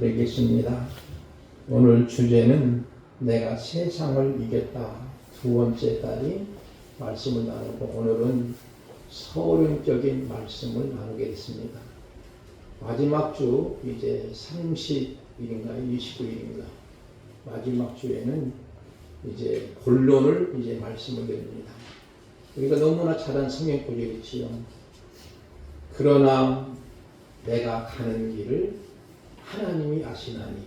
드리겠습니다. 오늘 주제는 내가 세상을 이겼다. 두 번째 달이 말씀을 나누고 오늘은 서론적인 말씀을 나누겠습니다. 마지막 주 이제 30일인가 29일인가 마지막 주에는 이제 본론을 이제 말씀을 드립니다. 우리가 너무나 잘 아는 성경 구절이 있지요. 그러나 내가 가는 길을 하나님이 아시나니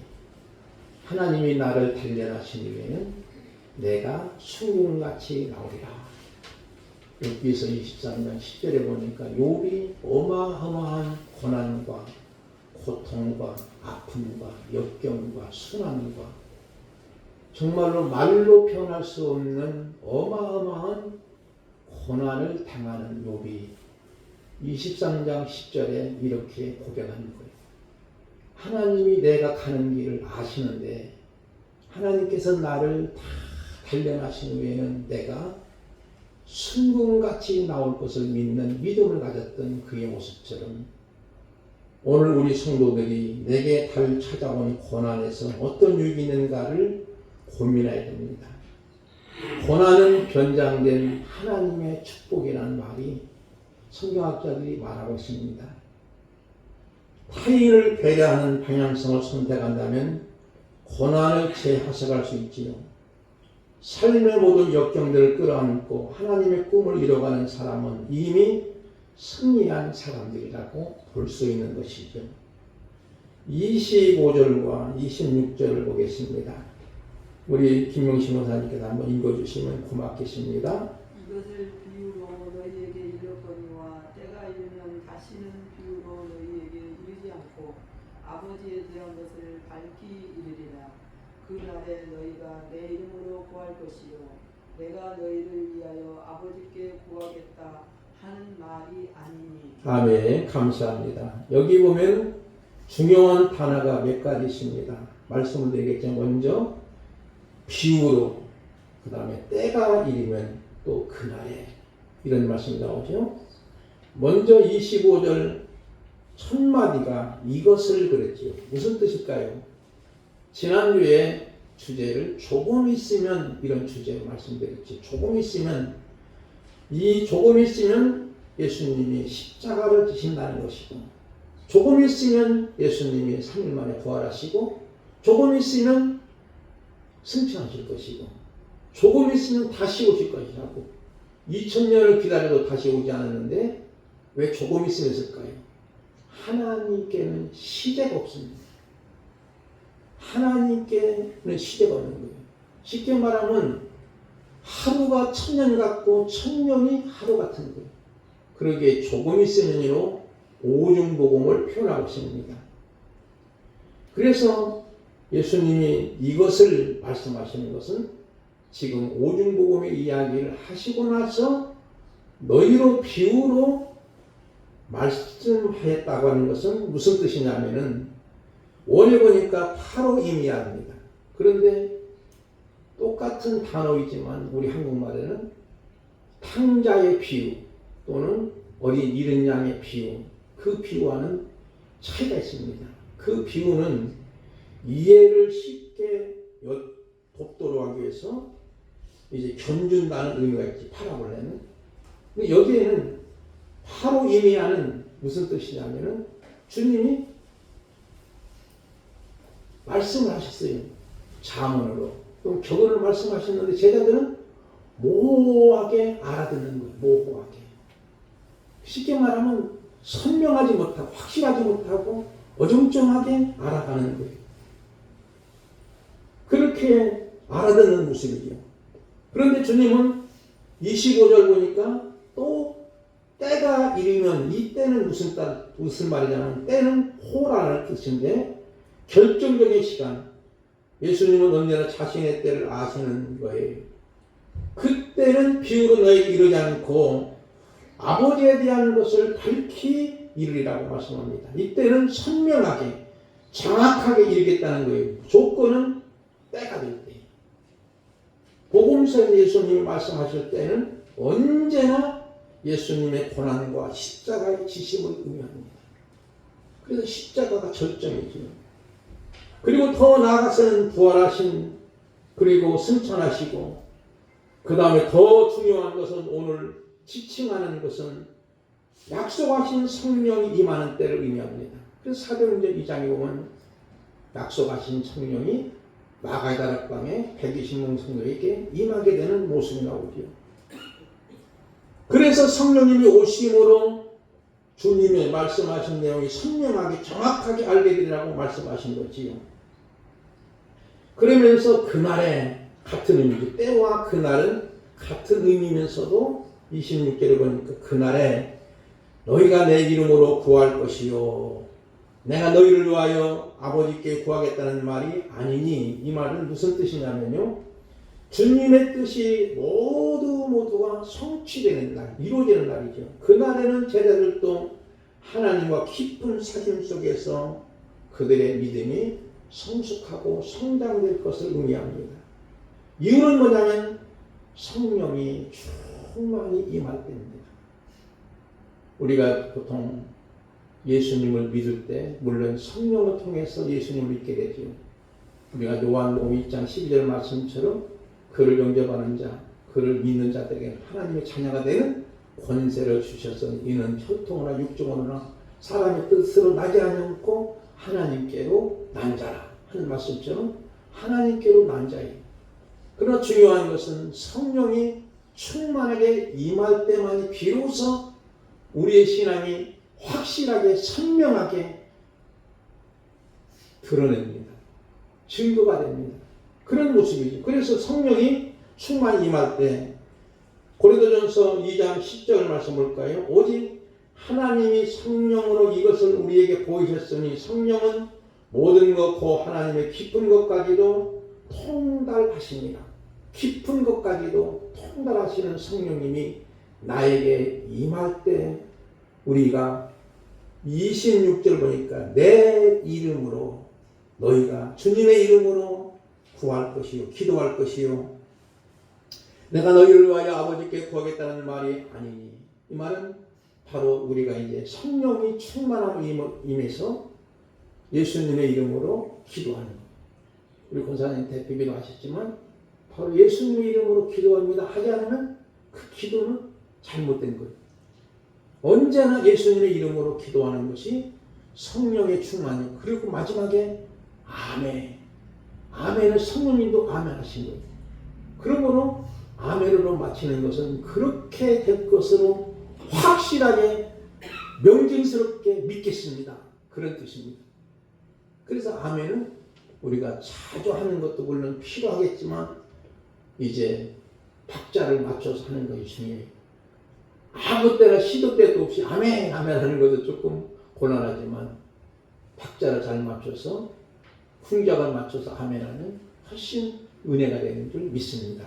하나님이 나를 단련하신 이후에는 내가 순금같이 나오리라. 여기서 23장 10절에 보니까 욥이 어마어마한 고난과 고통과 아픔과 역경과 순환과 정말로 말로 표현할 수 없는 어마어마한 고난을 당하는 욥이 23장 10절에 이렇게 고백하는 거예요. 하나님이 내가 가는 길을 아시는데 하나님께서 나를 다 단련하신 후에는 내가 순금같이 나올 것을 믿는 믿음을 가졌던 그의 모습처럼 오늘 우리 성도들이 내게 달 찾아온 고난에서 어떤 유익이 있는가를 고민해야 됩니다. 고난은 변장된 하나님의 축복이라는 말이 성경학자들이 말하고 있습니다. 타인을 배려하는 방향성을 선택한다면 고난을 재해석할 수 있지요. 삶의 모든 역경들을 끌어안고 하나님의 꿈을 이뤄가는 사람은 이미 승리한 사람들이라고 볼 수 있는 것이죠. 25절과 26절을 보겠습니다. 우리 김명신 목사님께서 한번 읽어주시면 고맙겠습니다. 이것을 비유로 너희에게 이르거니와 때가 이르면 다시는 비유로 너희에게 이르지 않고 아버지에 대한 것을 밝히 이르리라. 그 날에 너희가 내 이름으로 구할 것이요 내가 너희를 위하여 아버지께 구하겠다 하는 말이 아니니. 아멘. 감사합니다. 여기 보면 중요한 단어가 몇 가지 있습니다. 말씀을 드리겠죠. 먼저 비유로, 그 다음에 때가 이르면 또 그날에 이런 말씀이 나오죠. 먼저 25절 첫 마디가 이것을 그랬지요. 무슨 뜻일까요? 지난주에 주제를 조금 있으면 이런 주제로 말씀드렸지. 조금 있으면 이 조금 있으면 예수님이 십자가를 지신다는 것이고 조금 있으면 예수님이 3일 만에 부활하시고 조금 있으면 승천하실 것이고 조금 있으면 다시 오실 것이라고 2000년을 기다려도 다시 오지 않았는데 왜 조금 있으면 있을까요? 하나님께는 시대가 없습니다. 하나님께는 시대가 없는 거예요. 쉽게 말하면 하루가 1000년 같고 1000년이 하루 같은 거예요. 그러기에 조금 있으면으로 오중복음을 표현하고 있습니다. 그래서 예수님이 이것을 말씀하시는 것은 지금 오중복음의 이야기를 하시고 나서 너희로 비유로 말씀하였다고 하는 것은 무슨 뜻이냐면은 원래 보니까 바로 의미합니다. 그런데 똑같은 단어이지만 우리 한국말에는 탕자의 비유 또는 어린 이른 양의 비유, 그 비유와는 차이가 있습니다. 그 비유는 이해를 쉽게 돕도록 하기 위해서 이제 견준다는 의미가 있지, 파라볼레는. 근데 여기에는 바로 의미하는 무슨 뜻이냐면은 주님이 말씀을 하셨어요. 자문으로. 또 격언을 말씀하셨는데 제자들은 모호하게 알아듣는 거예요. 모호하게. 쉽게 말하면 선명하지 못하고 확실하지 못하고 어정쩡하게 알아가는 거예요. 그렇게 알아듣는 모습이죠. 그런데 주님은 25절 보니까 또 때가 이르면 이 때는 무슨 말이냐면 때는 호라는 뜻인데 결정적인 시간. 예수님은 언제나 자신의 때를 아시는 거예요. 그때는 비유로 너희에게 이르지 않고 아버지에 대한 것을 밝히 이르리라고 말씀합니다. 이때는 선명하게 정확하게 이르겠다는 거예요. 조건은 때가 될 때. 복음서에 예수님이 말씀하실 때는 언제나 예수님의 고난과 십자가의 지심을 의미합니다. 그래서 십자가가 절정이죠. 그리고 더 나아가서는 부활하신, 그리고 승천하시고, 그 다음에 더 중요한 것은 오늘 지칭하는 것은 약속하신 성령이 임하는 때를 의미합니다. 그래서 사도행전 2장에 보면 약속하신 성령이 마가다락방에 120명 성도에게 임하게 되는 모습이 나오지요. 그래서 성령님이 오심으로 주님의 말씀하신 내용이 선명하게 정확하게 알게 되리라고 말씀하신 거지요. 그러면서 그날에 같은 의미죠. 때와 그날은 같은 의미면서도 26절에 보니까 그날에 너희가 내 이름으로 구할 것이요 내가 너희를 위하여 아버지께 구하겠다는 말이 아니니, 이 말은 무슨 뜻이냐면요, 주님의 뜻이 모두가 성취되는 날, 이루어지는 날이죠. 그날에는 제자들도 하나님과 깊은 사귐 속에서 그들의 믿음이 성숙하고 성장될 것을 의미합니다. 이유는 뭐냐면 성령이 충만히 임할 때입니다. 우리가 보통 예수님을 믿을 때 물론 성령을 통해서 예수님을 믿게 되죠. 우리가 요한복음 1장 12절 말씀처럼 그를 영접하는 자, 그를 믿는 자들에게 하나님의 자녀가 되는 권세를 주셔서 이는 혈통이나 육정으로나 사람의 뜻으로 나지 않고 하나님께로 난 자라 하는 말씀처럼 하나님께로 난 자예요. 그러나 중요한 것은 성령이 충만하게 임할 때만이 비로소 우리의 신앙이 확실하게 선명하게 드러냅니다. 증거가 됩니다. 그런 모습이죠. 그래서 성령이 충만히 임할 때 고린도전서 2장 10절 말씀 볼까요? 오직 하나님이 성령으로 이것을 우리에게 보이셨으니 성령은 모든 것 곧 하나님의 깊은 것까지도 통달하십니다. 깊은 것까지도 통달하시는 성령님이 나에게 임할 때 우리가 26절 보니까 내 이름으로 너희가 주님의 이름으로 구할 것이요 기도할 것이요 내가 너희를 위하여 아버지께 구하겠다는 말이 아니니, 이 말은 바로 우리가 이제 성령이 충만함을 임해서 예수님의 이름으로 기도하는 거예요. 우리 권사님 대표기도 하셨지만 바로 예수님의 이름으로 기도합니다 하지 않으면 그 기도는 잘못된 거예요. 언제나 예수님의 이름으로 기도하는 것이 성령의 충만이요. 그리고 마지막에 아멘. 아멘은 성령님도 아멘 하신 거예요. 그러므로 아멘으로 마치는 것은 그렇게 될 것으로 확실하게 명징스럽게 믿겠습니다. 그런 뜻입니다. 그래서 아멘은 우리가 자주 하는 것도 물론 필요하겠지만 이제 박자를 맞춰서 하는 것이 중요해요. 아무 때나 시도 때도 없이 아멘 아멘 하는 것도 조금 곤란하지만 박자를 잘 맞춰서 풍작을 맞춰서 아멘하는 훨씬 은혜가 되는 줄 믿습니다.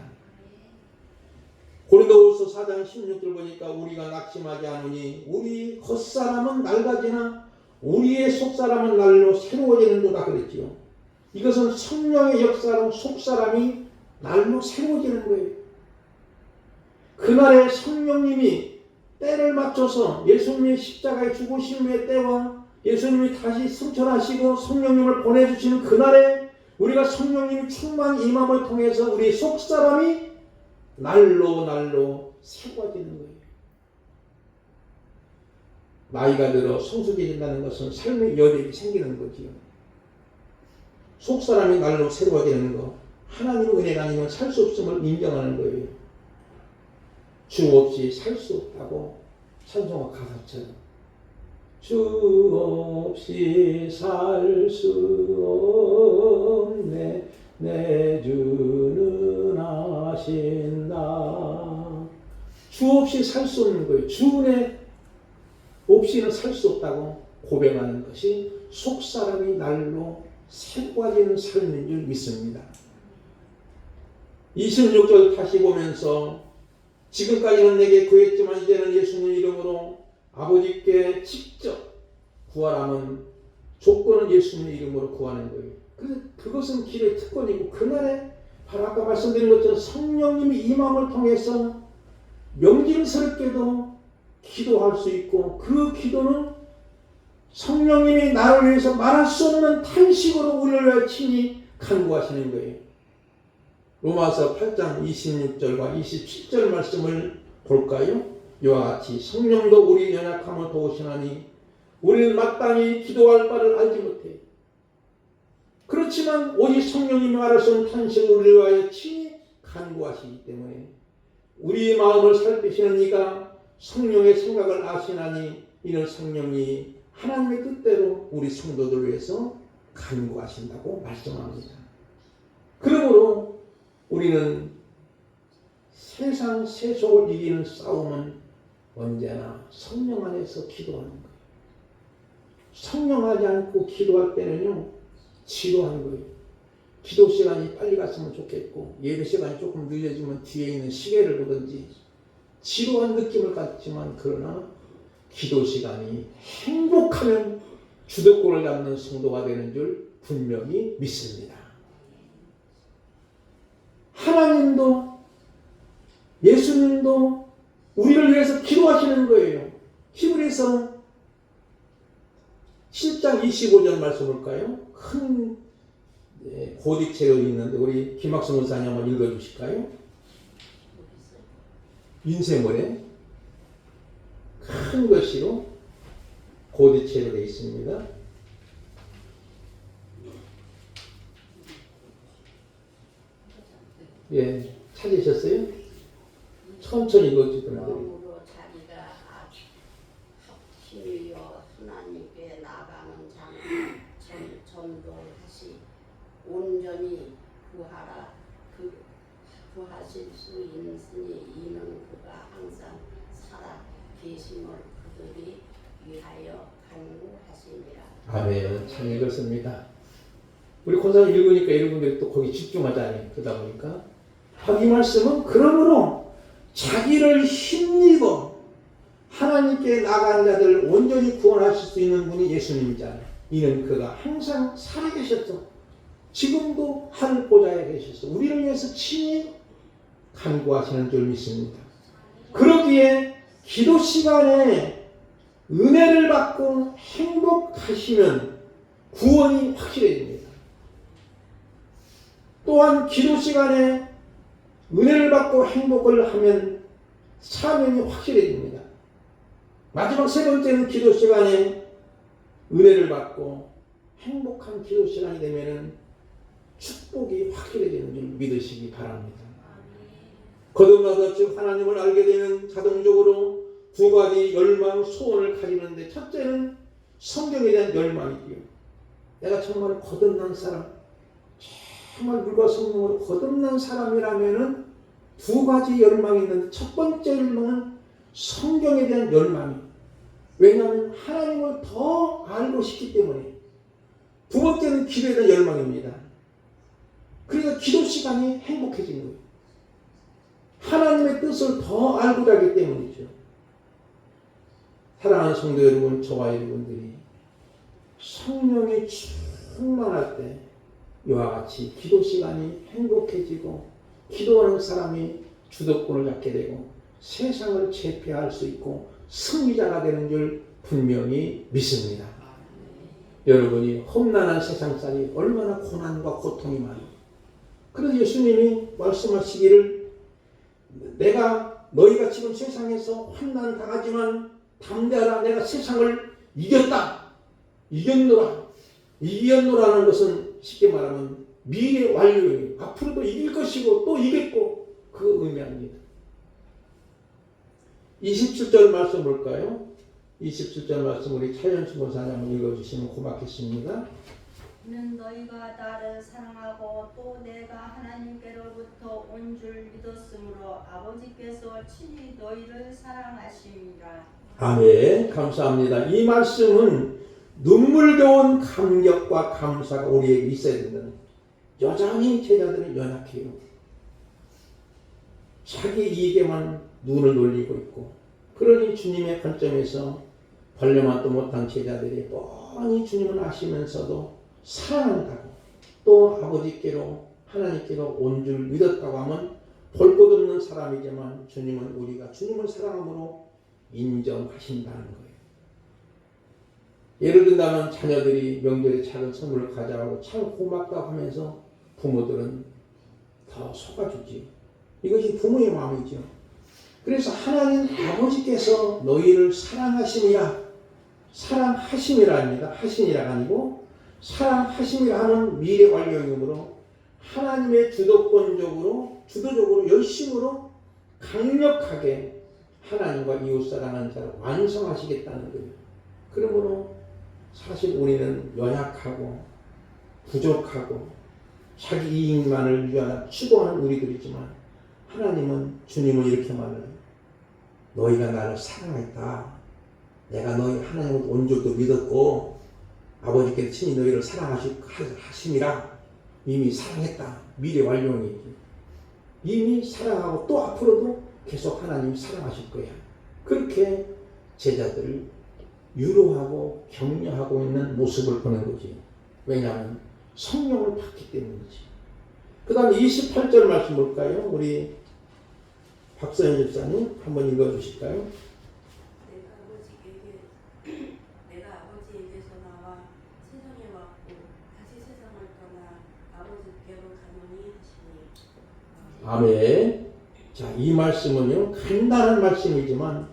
고린도후서 4장 16절 보니까 우리가 낙심하지 않으니 우리 겉사람은 낡아지나 우리의 속사람은 날로 새로워지는도다 그랬지요. 이것은 성령의 역사로 속사람이 날로 새로워지는 거예요. 그날에 성령님이 때를 맞춰서 예수님의 십자가의 죽으심의 때와 예수님이 다시 승천하시고 성령님을 보내주시는 그날에 우리가 성령님이 충만히 임함을 통해서 우리 속사람이 날로 새로워지는 거예요. 나이가 들어 성숙해진다는 것은 삶의 여백이 생기는 거지요. 속사람이 날로 새로워지는 것, 하나님의 은혜가 아니면 살 수 없음을 인정하는 거예요. 주 없이 살 수 없다고 찬송가 가사처럼 주 없이 살 수 없네 내 주는 아신다. 주 없이 살 수 없는 거예요. 주 은혜 없이는 살 수 없다고 고백하는 것이 속사람이 날로 새로워지는 삶인 줄 믿습니다. 26절 다시 보면서 지금까지는 내게 구했지만 이제는 예수님 이름으로 아버지께 직접 구하라는 조건은 예수님 이름으로 구하는 거예요. 그래서 그것은 기도의 특권이고 그날에 바로 아까 말씀드린 것처럼 성령님이 임함을 통해서 명징스럽게도 기도할 수 있고 그 기도는 성령님이 나를 위해서 말할 수 없는 탄식으로 우리를 위하여 친히 간구하시는 거예요. 로마서 8장 26절과 27절 말씀을 볼까요? 이와 같이 성령도 우리 연약함을 도우시나니 우리는 마땅히 기도할 바를 알지 못해. 그렇지만 오직 성령님이 말할 수 없는 탄식을 우리를 위하여 친히 간구하시기 때문에 우리의 마음을 살피시는 이가 성령의 생각을 아시나니 이는 성령이 하나님의 뜻대로 우리 성도들을 위해서 간구하신다고 말씀합니다. 그러므로 우리는 세상 세속을 이기는 싸움은 언제나 성령 안에서 기도하는 거예요. 성령하지 않고 기도할 때는요, 지루한 거예요. 기도 시간이 빨리 갔으면 좋겠고 예배 시간이 조금 늦어지면 뒤에 있는 시계를 보든지 지루한 느낌을 갖지만 그러나 기도 시간이 행복하면 주도권을 잡는 성도가 되는 줄 분명히 믿습니다. 하나님도 예수님도 우리를 위해서 기도하시는 거예요. 히브리서 7장 25절 말씀 볼까요? 큰 고딕체로 있는데 우리 김학성 목사님 한번 읽어주실까요? 인쇄물에 큰 글씨로 고딕체로 되어 있습니다. 예, 찾으셨어요? 천천히 읽어주시면 돼요. 그러므로 자기가 합심이여 하나님께 나가는 자는 전도하시 온전히 구하라. 구하실 수 있으니 이는 그가 항상 살아 계심을 그들이 위하여 간구하시니라. 아멘. 참 읽었습니다. 우리 권사님 읽으니까 여러분들이 또 거기 집중하잖아요. 그러다 보니까 이 말씀은 그러므로 자기를 힘입어 하나님께 나간 자들 온전히 구원하실 수 있는 분이 예수님이잖아요. 이는 그가 항상 살아계셨어. 지금도 하늘 보좌에 계셨어. 우리를 위해서 친히 간구하시는 줄 믿습니다. 그러기에 기도 시간에 은혜를 받고 행복하시면 구원이 확실해집니다. 또한 기도 시간에 은혜를 받고 행복을 하면 사명이 확실해집니다. 마지막 세 번째는 기도 시간에 은혜를 받고 행복한 기도 시간이 되면 축복이 확실해지는 줄 믿으시기 바랍니다. 거듭나서 즉 하나님을 알게 되면 자동적으로 두 가지 열망, 소원을 가지는데 첫째는 성경에 대한 열망이지요. 내가 정말 거듭난 사람, 정말 물과 성령으로 거듭난 사람이라면은 두 가지 열망이 있는데 첫 번째 열망은 성경에 대한 열망이에요. 왜냐하면 하나님을 더 알고 싶기 때문에. 두 번째는 기도에 대한 열망입니다. 그러니까 기도 시간이 행복해지는 거예요. 하나님의 뜻을 더 알고자 하기 때문이죠. 사랑하는 성도 여러분, 저와 여러분들이 성령이 충만할 때 이와 같이 기도 시간이 행복해지고 기도하는 사람이 주도권을 잡게 되고 세상을 제패할 수 있고 승리자가 되는 줄 분명히 믿습니다. 여러분이 험난한 세상살이 얼마나 고난과 고통이 많아요. 그래서 예수님이 말씀하시기를 너희가 지금 세상에서 환난 당하지만 담대하라. 내가 세상을 이겼다. 이겼노라는 것은 쉽게 말하면 미래 완료예요. 앞으로도 이길 것이고 또 이겼고 그 의미합니다. 27절 말씀 볼까요? 27절 말씀 우리 차현수 권사님 한번 읽어주시면 고맙겠습니다. 는 너희가 나를 사랑하고 또 내가 하나님께로부터 온 줄 믿었으므로 아버지께서 친히 너희를 사랑하심이라. 아멘. 감사합니다. 이 말씀은 눈물겨운 감격과 감사가 우리에게 있어야 된다는 거예요. 여전히 제자들은 연약해요. 자기 이익에만 눈을 돌리고 있고 그러니 주님의 관점에서 벌레만도 못한 제자들이 뻔히 주님을 아시면서도 사랑한다고 또 아버지께로 하나님께로 온 줄 믿었다고 하면 볼 것 없는 사람이지만 주님은 우리가 주님을 사랑함으로 인정하신다는 거예요. 예를 든다면 자녀들이 명절에 작은 선물을 가져가고 참 고맙다고 하면서 부모들은 더 속아주지. 이것이 부모의 마음이죠. 그래서 하나님 아버지께서 너희를 사랑하심이라, 사랑하심이라 하신이라가 아니고 사랑하심이라 하는 미래 완료형으로 하나님의 주도적으로 열심으로 강력하게 하나님과 이웃 사랑하는 자를 완성하시겠다는 거예요. 그러므로 사실 우리는 연약하고 부족하고 자기 이익만을 위하여 추구하는 우리들이지만 하나님은, 주님은 이렇게 말해요. 너희가 나를 사랑했다. 내가 너희 하나님을 온 줄도 믿었고 아버지께서 친히 너희를 사랑하심이라. 이미 사랑했다. 미래 완료이지. 이미 사랑하고 또 앞으로도 계속 하나님 사랑하실 거야. 그렇게 제자들을 유로하고 격려하고 있는 모습을 보는 거지. 왜냐하면 성령을 받기 때문이지. 그 다음에 28절 말씀 볼까요? 우리 박서연 집사님 한번 읽어주실까요? 내가 아버지에게서 나와 세상에 왔고 다시 세상을 떠나 아버지께로 가노니 하시니. 아멘. 자, 이 말씀은요, 간단한 말씀이지만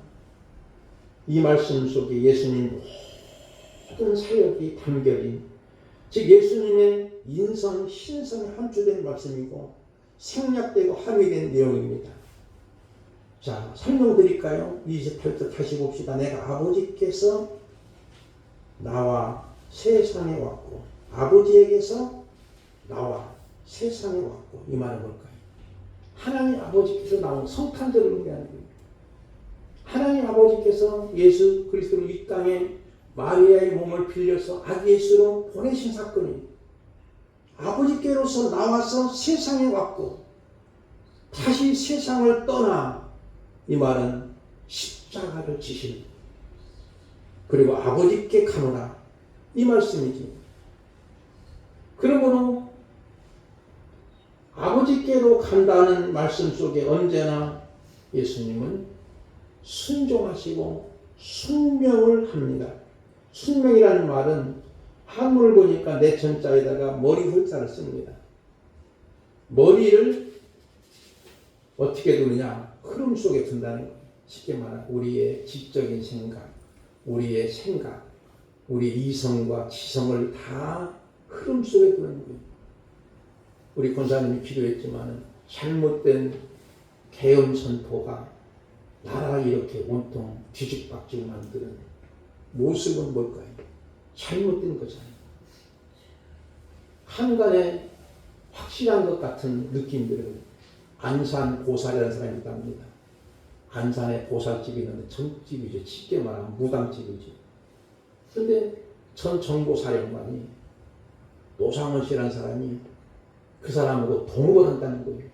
이 말씀 속에 예수님 모든 사역이 담겨진, 즉 예수님의 인성, 신성이 함축된 말씀이고 생략되고 함유된 내용입니다. 자, 설명드릴까요? 28절 다시 봅시다. 내가 아버지께서 나와 세상에 왔고 아버지에게서 나와 세상에 왔고, 이 말은 뭘까요? 하나님 아버지께서 나온 성탄절을 의미하는 거예요. 하나님 아버지께서 예수 그리스도를 이 땅에 마리아의 몸을 빌려서 아기 예수로 보내신 사건이에요. 아버지께로서 나와서 세상에 왔고 다시 세상을 떠나, 이 말은 십자가를 지신, 그리고 아버지께 가노라, 이 말씀이지. 그러므로 아버지께로 간다는 말씀 속에 언제나 예수님은 순종하시고 순명을 합니다. 순명이라는 말은 한문을 보니까 내천자에다가 머리 홀자를 씁니다. 머리를 어떻게 두느냐? 흐름 속에 둔다는 거예요. 쉽게 말하면 우리의 지적인 생각, 우리의 생각, 우리의 이성과 지성을 다 흐름 속에 두는 거예요. 우리 권사님이 기도했지만 잘못된 계엄 선포가 나라를 이렇게 온통 뒤죽박죽 만드는 모습은 뭘까요? 잘못된 거잖아요. 한간에 확실한 것 같은 느낌들을 안산 보살이라는 사람이 있답니다. 안산에 보살집이 있는데 전집이죠. 쉽게 말하면 무당집이죠. 그런데 전 정보사령관이 노상원 씨라는 사람이 그 사람하고 동업을 한다는 거예요.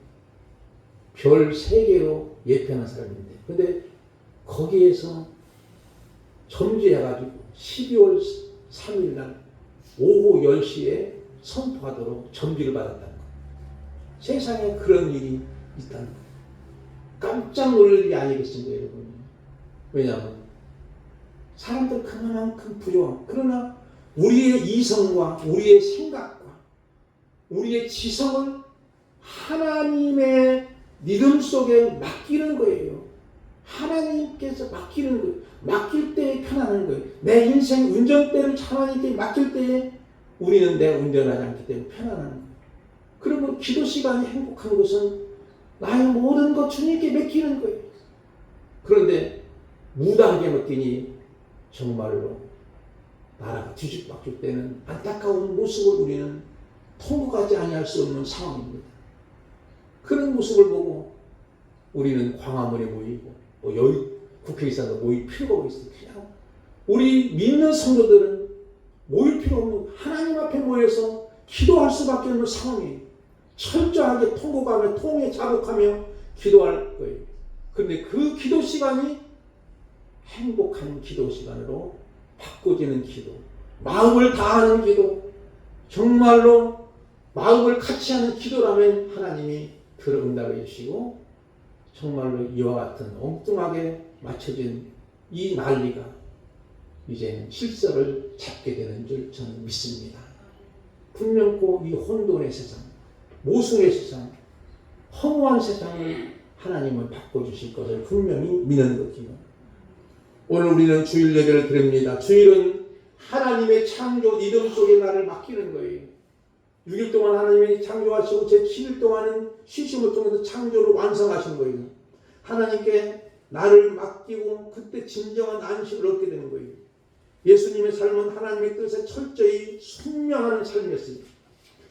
별 3개로 예편한 사람인데, 근데 거기에서 점주해가지고 12월 3일 날 오후 10시에 선포하도록 점주를 받았다는 거예요. 세상에 그런 일이 있다는 거예요. 깜짝 놀랄 일이 아니겠습니까, 여러분? 왜냐하면 사람들 그만큼 부족함. 그러나 우리의 이성과 우리의 생각과 우리의 지성을 하나님의 믿음 속에 맡기는 거예요. 하나님께서 맡기는 거예요. 맡길 때에 편안한 거예요. 내 인생 운전대를 하나님께 맡길 때에 우리는 내가 운전하지 않기 때문에 편안한 거예요. 그러면 기도 시간이 행복한 것은 나의 모든 것 주님께 맡기는 거예요. 그런데 무당하게 맡기니 정말로 나라가 뒤죽박죽 때는 안타까운 모습을 우리는 통곡하지 아니할 수 없는 상황입니다. 그런 모습을 보고 우리는 광화문에 모이고 여기 국회의사도 모일 필요가 있어요. 그냥 우리 믿는 성도들은 모일 필요 없는, 하나님 앞에 모여서 기도할 수밖에 없는 상황이에요. 철저하게 통곡하며 통에 자복하며 기도할 거예요. 그런데 그 기도 시간이 행복한 기도 시간으로 바꿔지는 기도, 마음을 다하는 기도, 정말로 마음을 같이 하는 기도라면 하나님이 들어 응답해 주시고, 정말로 이와 같은 엉뚱하게 맞춰진 이 난리가 이제는 질서를 잡게 되는 줄 저는 믿습니다. 분명코 이 혼돈의 세상, 모순의 세상, 허무한 세상을 하나님은 바꿔주실 것을 분명히 믿는 거지요. 오늘 우리는 주일 예배를 드립니다. 주일은 하나님의 창조 리듬 속에 나를 맡기는 거예요. 6일 동안 하나님이 창조하시고 제 7일 동안은 쉬심을 통해서 창조를 완성하신 거예요. 하나님께 나를 맡기고 그때 진정한 안식을 얻게 되는 거예요. 예수님의 삶은 하나님의 뜻에 철저히 순명하는 삶이었어요.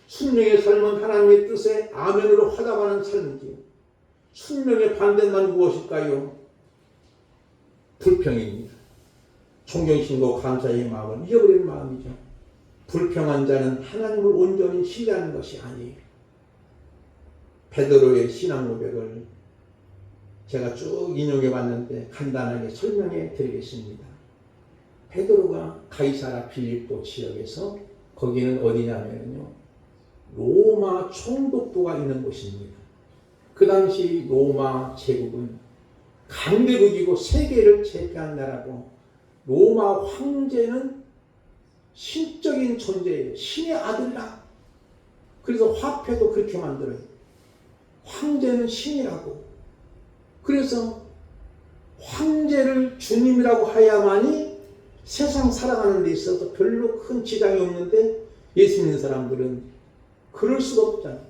순명의 삶은 하나님의 뜻에 아멘으로 화답하는 삶이지요. 순명의 반대만 무엇일까요? 불평입니다. 존경심과 감사의 마음을 잊어버리는 마음이죠. 불평한 자는 하나님을 온전히 신뢰하는 것이 아니에요. 베드로의 신앙 고백을 제가 쭉 인용해 봤는데 간단하게 설명해 드리겠습니다. 베드로가 가이사라 빌립보 지역에서, 거기는 어디냐면요, 로마 총독부가 있는 곳입니다. 그 당시 로마 제국은 강대국이고 세계를 제패한 나라고, 로마 황제는 신적인 존재예요. 신의 아들이라. 그래서 화폐도 그렇게 만들어요. 황제는 신이라고. 그래서 황제를 주님이라고 하야만이 세상 살아가는 데 있어서 별로 큰 지장이 없는데, 예수 믿는 사람들은 그럴 수가 없잖아요.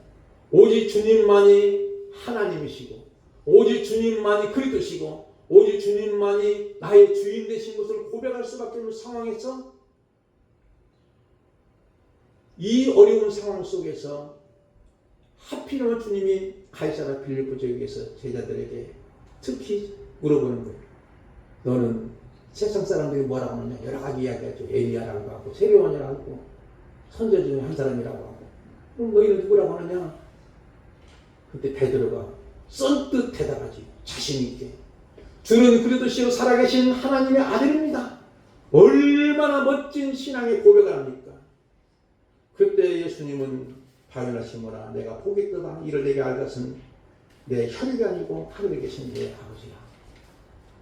오직 주님만이 하나님이시고, 오직 주님만이 그리스도시고, 오직 주님만이 나의 주인 되신 것을 고백할 수밖에 없는 상황에서, 이 어려운 상황 속에서 하필이면 주님이 가이사라 빌립보 지역에서 제자들에게 특히 물어보는 거예요. 너는 세상 사람들이 뭐라고 하느냐? 여러 가지 이야기하죠. 엘리야라고 하고 세례요한이라고 하고 선지 중에 한 사람이라고 하고. 그럼 너희는 누구라고 하느냐? 그때 베드로가 썬뜻 대답하지. 자신 있게. 주는 그리스도시로 살아계신 하나님의 아들입니다. 얼마나 멋진 신앙의 고백을 합니까? 그때 예수님은 바요나시모라, 내가 보겠도다. 이를 내게 알 것은 내 혈육이 아니고 하늘에 계신 내 아버지라.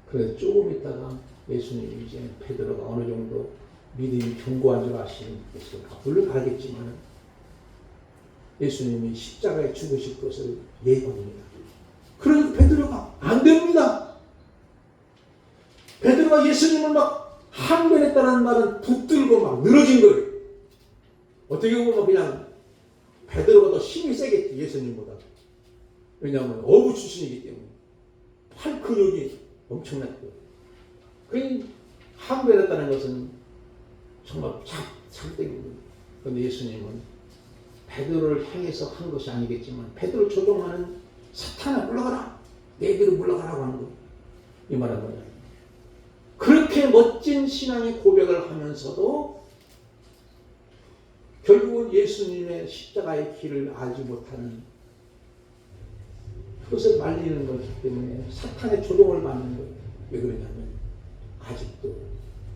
그래서 조금 있다가 예수님이 이제 베드로가 어느 정도 믿음이 견고한 줄 아시겠어요. 물론 알겠지만 예수님이 십자가에 죽으실 것을 예고합니다. 그러니까 베드로가 안 됩니다. 베드로가 예수님을 막 항변했다는 말은 붙들고 막 늘어진 거예요. 어떻게 보면 그냥 베드로가 더 힘이 세겠지, 예수님보다. 왜냐하면 어부 출신이기 때문에 팔 근육이 엄청났고. 그 항변했다는 것은 정말 잘되는 거예요. 그런데 예수님은 베드로를 향해서 한 것이 아니겠지만 베드로 조종하는 사탄아 물러가라, 내게로 물러가라고 하는 거예요. 이 말은 뭐냐? 그렇게 멋진 신앙의 고백을 하면서도 결국은 예수님의 십자가의 길을 알지 못하는, 그것을 말리는 것이기 때문에 사탄의 조종을 받는 거예요. 왜 그러냐면 아직도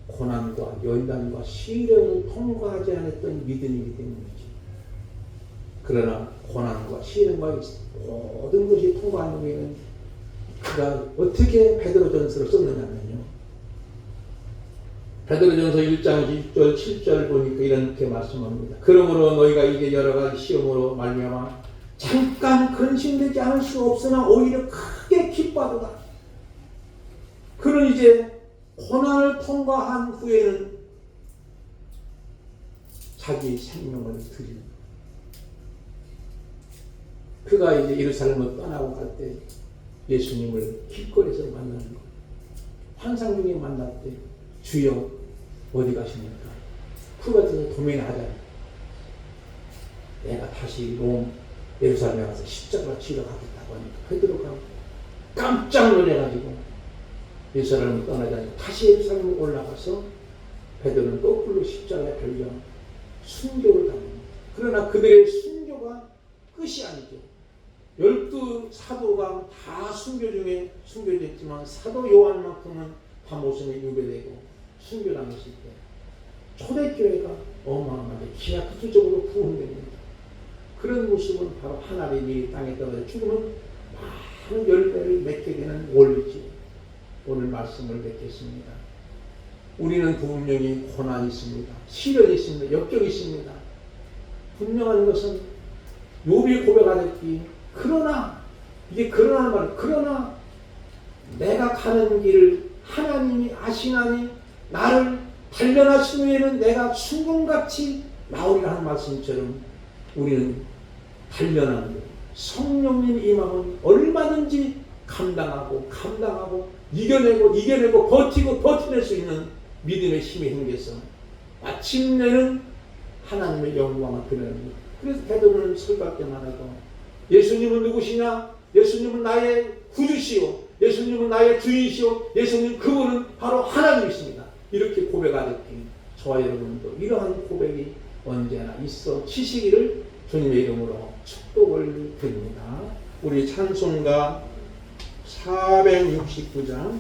고난과 연단과 시련을 통과하지 않았던 믿음이기 때문이지. 그러나 고난과 시련과 모든 것이 통과한 후에는 그가 어떻게 베드로전서를 썼느냐면요, 베드로전서 1장 6절 7절 보니까 이렇게 말씀합니다. 그러므로 너희가 이제 여러 가지 시험으로 말미암아 잠깐 근심되지 않을 수 없으나 오히려 크게 기뻐하도다. 그는 이제 고난을 통과한 후에는 자기 생명을 드리는 거예요. 그가 이제 예루살렘을 떠나고 갈 때 예수님을 길거리에서 만나는 거예요. 환상 중에 만날 때 주여 어디 가십니까? 그 같아서 도면하잖아요. 내가 다시 예루살렘에 가서 십자가를 지러 가겠다고 하니까 베드로가 깜짝 놀래가지고 예루살렘을 떠나지 않고 다시 예루살렘에 올라가서 베드로는 거꾸로 십자가에 달려 순교를 당합니다. 그러나 그들의 순교가 끝이 아니죠. 12사도가 다 순교 중에 순교됐지만 사도 요한만큼은 밤오순에 유배되고 순교당했을 때 초대교회가 어마어마하게 기하급수적으로 부흥됩니다. 그런 모습은 바로 하나님이 땅에 떨어져 죽으면 많은 열매를 맺게 되는 원리지. 오늘 말씀을 맺겠습니다. 우리는 분명히 고난이 있습니다. 시련이 있습니다. 역경이 있습니다. 분명한 것은 욥이 고백하였기 그러나 이게 그러나는 말이에요. 그러나 내가 가는 길을 하나님이 아시나니 나를 단련하신 후에는 내가 순금같이 나오리라 하는 말씀처럼 우리는 단련하는 거예요. 성령님 임함은 얼마든지 감당하고 이겨내고 버텨낼 수 있는 믿음의 힘이 생겨서 마침내는 하나님의 영광을 드러냅니다. 그래서 베드로는 설교할 때만 해도 예수님은 누구시냐? 예수님은 나의 구주시오. 예수님은 나의 주인이시오. 예수님 그분은 바로 하나님이십니다. 이렇게 고백하였기 저와 여러분도 이러한 고백이 언제나 있어 지시기를 주님의 이름으로 축복을 드립니다. 우리 찬송가 469장